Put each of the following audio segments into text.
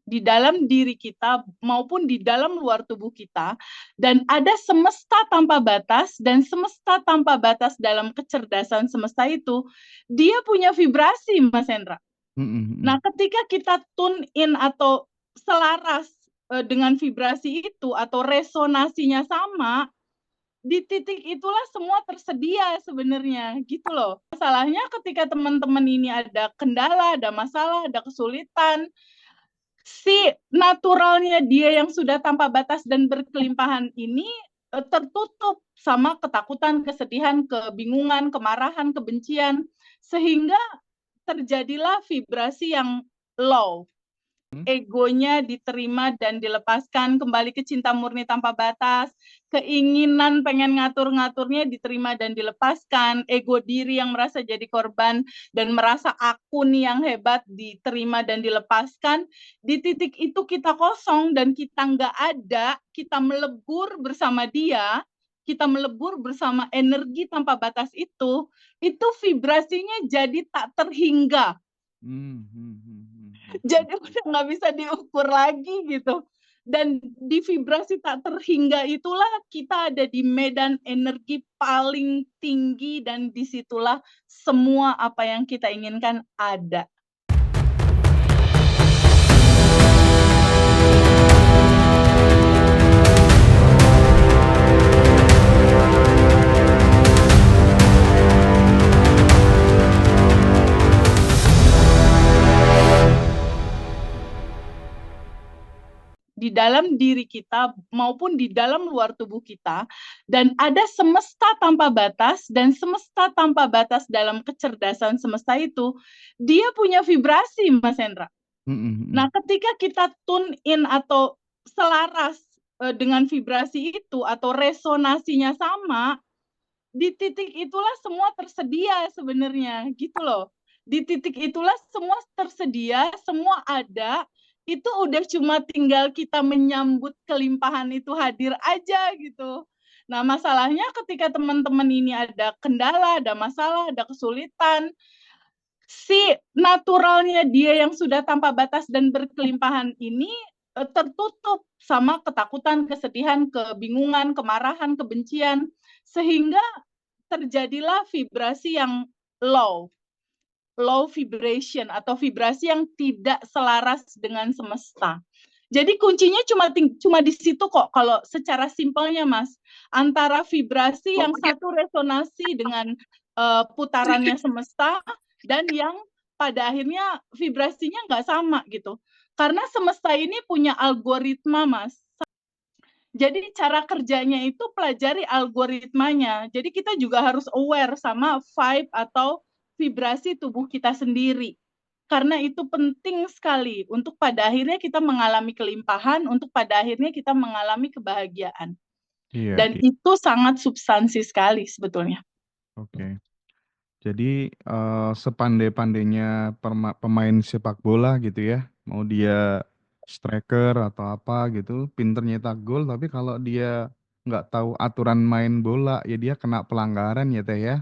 di dalam diri kita maupun di dalam luar tubuh kita, dan ada semesta tanpa batas, dan semesta tanpa batas dalam kecerdasan semesta itu, dia punya vibrasi, Mas Hendra. Nah, ketika kita tune in atau selaras dengan vibrasi itu atau resonasinya sama, di titik itulah semua tersedia sebenarnya, gitu loh. Masalahnya ketika teman-teman ini ada kendala, ada masalah, ada kesulitan, si naturalnya dia yang sudah tanpa batas dan berkelimpahan ini tertutup sama ketakutan, kesedihan, kebingungan, kemarahan, kebencian, sehingga terjadilah vibrasi yang low. Egonya diterima dan dilepaskan, kembali ke cinta murni tanpa batas, keinginan pengen ngatur-ngaturnya diterima dan dilepaskan, ego diri yang merasa jadi korban dan merasa aku nih yang hebat diterima dan dilepaskan. Di titik itu kita kosong dan kita nggak ada, kita melebur bersama dia, kita melebur bersama energi tanpa batas itu vibrasinya jadi tak terhingga. Jadi udah nggak bisa diukur lagi gitu. Dan di vibrasi tak terhingga itulah kita ada di medan energi paling tinggi, dan disitulah semua apa yang kita inginkan ada. Di dalam diri kita maupun di dalam luar tubuh kita, dan ada semesta tanpa batas, dan semesta tanpa batas dalam kecerdasan semesta itu, dia punya vibrasi, Mas Hendra. Nah, ketika kita tune in atau selaras dengan vibrasi itu atau resonasinya sama, di titik itulah semua tersedia sebenarnya, gitu loh. Di titik itulah semua tersedia, semua ada, itu udah cuma tinggal kita menyambut kelimpahan itu hadir aja gitu. Nah, masalahnya ketika teman-teman ini ada kendala, ada masalah, ada kesulitan, si naturalnya dia yang sudah tanpa batas dan berkelimpahan ini tertutup sama ketakutan, kesedihan, kebingungan, kemarahan, kebencian, sehingga terjadilah vibrasi yang low vibration atau vibrasi yang tidak selaras dengan semesta. Jadi kuncinya cuma di situ kok, kalau secara simpelnya, Mas. Antara vibrasi yang satu resonasi dengan putarannya semesta, dan yang pada akhirnya vibrasinya nggak sama gitu. Karena semesta ini punya algoritma, Mas. Jadi cara kerjanya itu pelajari algoritmanya. Jadi kita juga harus aware sama vibe atau vibrasi tubuh kita sendiri. Karena itu penting sekali untuk pada akhirnya kita mengalami kelimpahan, untuk pada akhirnya kita mengalami kebahagiaan. Dan itu sangat substansi sekali sebetulnya. Oke. Jadi sepandai-pandainya pemain sepak bola gitu ya, mau dia striker atau apa gitu, pinter nyetak gol, tapi kalau dia nggak tahu aturan main bola, ya dia kena pelanggaran ya Teh ya.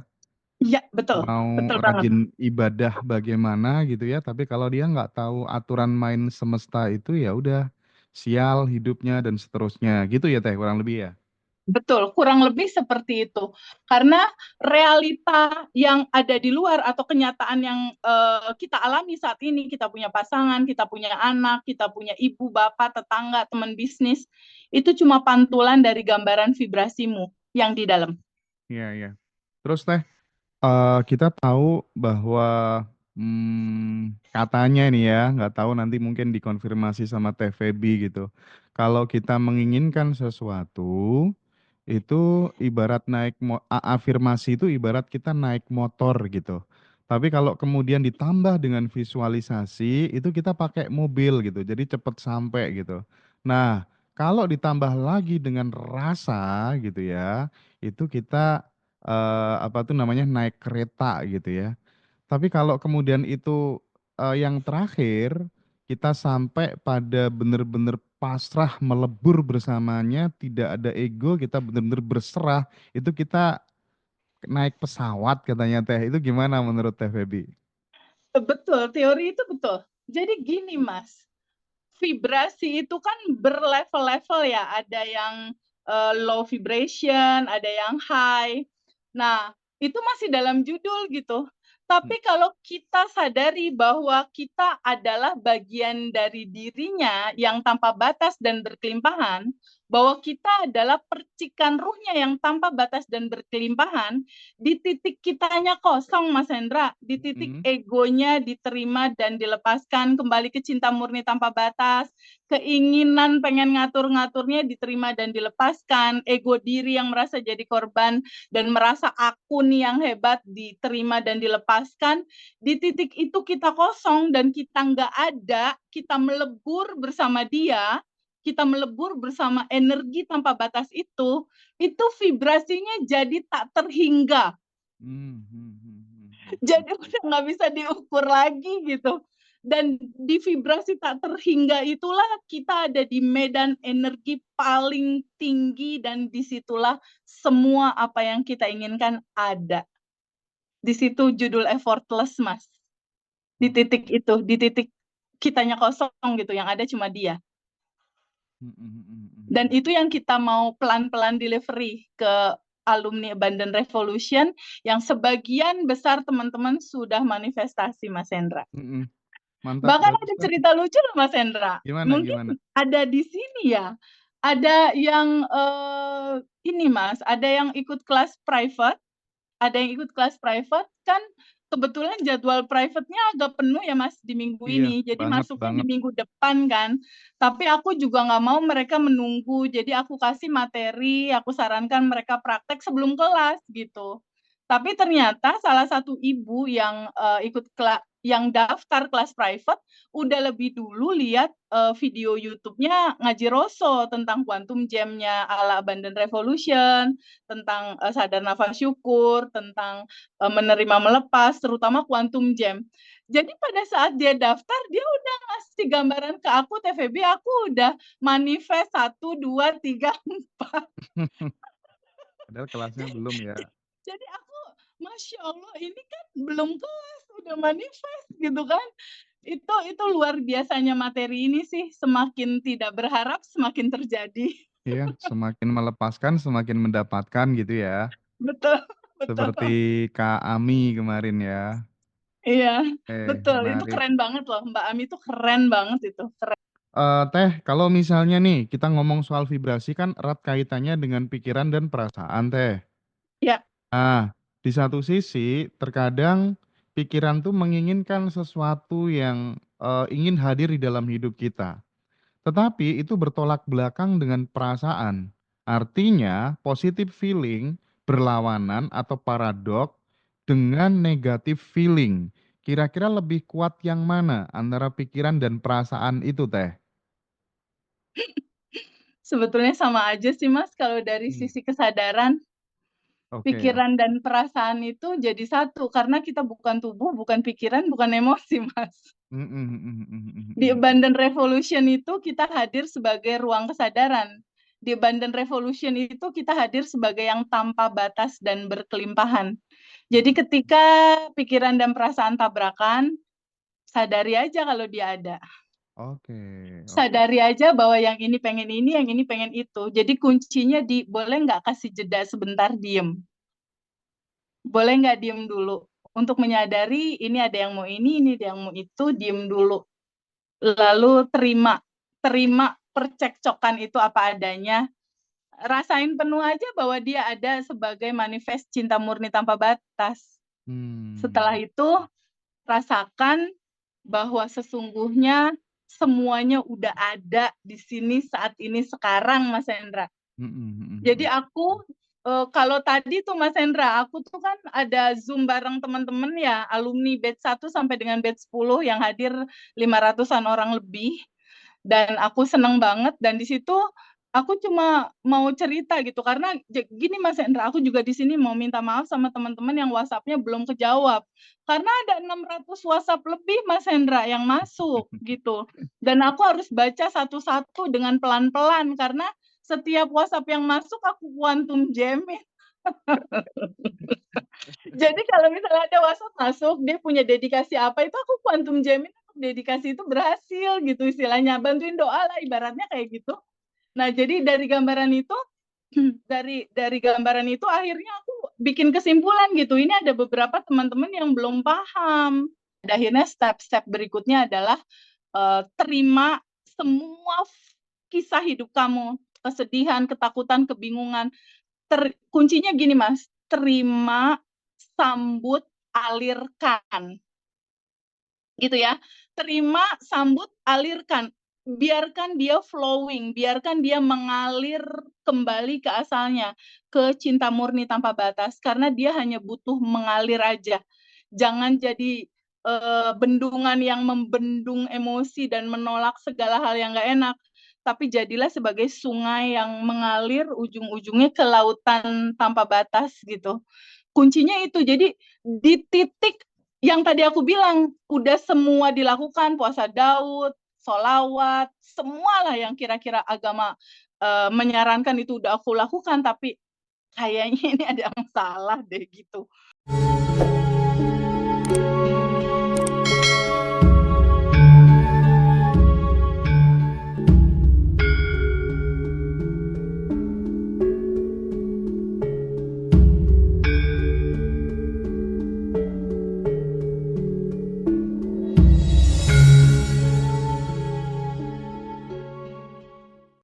Iya, betul. Mau Betul banget. rajin ibadah bagaimana gitu ya, tapi kalau dia nggak tahu aturan main semesta itu ya udah sial hidupnya dan seterusnya gitu ya Teh kurang lebih ya. Betul, kurang lebih seperti itu. Karena realita yang ada di luar atau kenyataan yang kita alami saat ini, kita punya pasangan, kita punya anak, kita punya ibu, bapak, tetangga, teman bisnis, itu cuma pantulan dari gambaran vibrasimu yang di dalam. Iya, iya. Terus Teh, kita tahu bahwa katanya nih ya, nggak tahu nanti mungkin dikonfirmasi sama Teh Feby gitu. Kalau kita menginginkan sesuatu, itu ibarat afirmasi itu ibarat kita naik motor gitu. Tapi kalau kemudian ditambah dengan visualisasi, itu kita pakai mobil gitu, jadi cepat sampai gitu. Nah, kalau ditambah lagi dengan rasa gitu ya, itu kita apa tuh namanya naik kereta gitu ya. Tapi kalau kemudian itu yang terakhir kita sampai pada benar-benar pasrah melebur bersamanya, tidak ada ego, kita benar-benar berserah, itu kita naik pesawat katanya Teh. Itu gimana menurut Teh Feby? Betul, teori itu betul. Jadi gini, Mas. vibrasi itu kan berlevel-level ya, ada yang low vibration, ada yang high. Nah, itu masih dalam judul gitu. Tapi kalau kita sadari bahwa kita adalah bagian dari dirinya yang tanpa batas dan berkelimpahan, bahwa kita adalah percikan ruhnya yang tanpa batas dan berkelimpahan, di titik kitanya kosong, Mas Hendra, di titik egonya diterima dan dilepaskan, kembali ke cinta murni tanpa batas, keinginan pengen ngatur-ngaturnya diterima dan dilepaskan, ego diri yang merasa jadi korban dan merasa aku nih yang hebat diterima dan dilepaskan, di titik itu kita kosong dan kita nggak ada, kita melebur bersama dia, kita melebur bersama energi tanpa batas itu vibrasinya jadi tak terhingga. Jadi udah nggak bisa diukur lagi gitu. Dan di vibrasi tak terhingga itulah kita ada di medan energi paling tinggi dan disitulah semua apa yang kita inginkan ada. Di situ judul effortless, Mas. Di titik itu, di titik kitanya kosong gitu, yang ada cuma dia. Dan itu yang kita mau pelan-pelan delivery ke alumni Abundant Revolution yang sebagian besar teman-teman sudah manifestasi, Mas Hendra. Mantap, Bahkan bagus ada tuh. cerita lucu loh, Mas Hendra. Mungkin ada di sini ya. Ada yang ini Mas, ada yang ikut kelas private, kan kebetulan jadwal private-nya agak penuh ya Mas di minggu ini. Jadi masuknya di minggu depan kan. Tapi aku juga nggak mau mereka menunggu. Jadi aku kasih materi, aku sarankan mereka praktek sebelum kelas gitu. Tapi ternyata salah satu ibu yang ikut yang daftar kelas private udah lebih dulu lihat video YouTube-nya Ngaji Roso tentang quantum jam-nya ala Abundant Revolution, tentang sadar nafas syukur, tentang menerima melepas, terutama quantum jam. Jadi pada saat dia daftar, dia udah ngasih gambaran ke aku, TVB, aku udah manifest 1, 2, 3, 4. Padahal kelasnya belum ya. Jadi aku, Masya Allah, ini kan belum kelas, udah manifest gitu kan. Itu luar biasanya materi ini sih, semakin tidak berharap, semakin terjadi. Iya, semakin melepaskan, semakin mendapatkan gitu ya. Betul, betul. Seperti Kak Ami kemarin ya. Iya, betul. Itu Menarik. keren banget loh. Mbak Ami itu keren banget itu. Keren. Teh, kalau misalnya nih kita ngomong soal vibrasi kan erat kaitannya dengan pikiran dan perasaan, Teh. Ya. Nah, di satu sisi terkadang pikiran tuh menginginkan sesuatu yang ingin hadir di dalam hidup kita. Tetapi itu bertolak belakang dengan perasaan. Artinya, positive feeling berlawanan atau paradok dengan negative feeling. Kira-kira lebih kuat yang mana antara pikiran dan perasaan itu, Teh? Sebetulnya sama aja sih Mas, kalau dari sisi kesadaran, pikiran dan perasaan itu jadi satu, karena kita bukan tubuh, bukan pikiran, bukan emosi Mas. Di Abundant Revolution itu kita hadir sebagai ruang kesadaran. Di Abundant Revolution itu kita hadir sebagai yang tanpa batas dan berkelimpahan. Jadi ketika pikiran dan perasaan tabrakan, sadari aja kalau dia ada. Sadari aja bahwa yang ini pengen ini, yang ini pengen itu. Jadi kuncinya di boleh nggak kasih jeda sebentar diem. Boleh nggak diem dulu. Untuk menyadari ini ada yang mau ini ada yang mau itu, diem dulu. Lalu terima percekcokan itu apa adanya. Rasain penuh aja bahwa dia ada sebagai manifest cinta murni tanpa batas. Setelah itu, rasakan bahwa sesungguhnya semuanya udah ada di sini saat ini sekarang, Mas Hendra. Jadi aku kalau tadi tuh Mas Hendra, aku tuh kan ada Zoom bareng teman-teman ya, alumni batch 1 sampai dengan batch 10 yang hadir 500-an orang lebih. Dan aku seneng banget, dan di situ aku cuma mau cerita gitu, karena gini Mas Hendra, aku juga di sini mau minta maaf sama teman-teman yang WhatsApp-nya belum kejawab. Karena ada 600 WhatsApp lebih Mas Hendra yang masuk gitu. Dan aku harus baca satu-satu dengan pelan-pelan, karena setiap WhatsApp yang masuk aku quantum jamin. Jadi kalau misalnya ada WhatsApp masuk, dia punya dedikasi apa, itu aku quantum jamin, aku dedikasi itu berhasil gitu istilahnya, bantuin doa lah ibaratnya kayak gitu. Nah, jadi dari gambaran itu dari gambaran itu akhirnya aku bikin kesimpulan gitu. Ini ada beberapa teman-teman yang belum paham. Akhirnya step-step berikutnya adalah terima semua kisah hidup kamu, kesedihan, ketakutan, kebingungan. Kuncinya gini, Mas, terima, sambut, alirkan. Gitu ya. Terima, sambut, alirkan. Biarkan dia flowing, biarkan dia mengalir kembali ke asalnya, ke cinta murni tanpa batas, karena dia hanya butuh mengalir aja. Jangan jadi bendungan yang membendung emosi dan menolak segala hal yang gak enak, tapi jadilah sebagai sungai yang mengalir ujung-ujungnya ke lautan tanpa batas gitu. Kuncinya itu, jadi di titik yang tadi aku bilang, udah semua dilakukan, puasa Daud, solawat, semualah yang kira-kira agama menyarankan itu udah aku lakukan, tapi kayaknya ini ada yang salah deh gitu.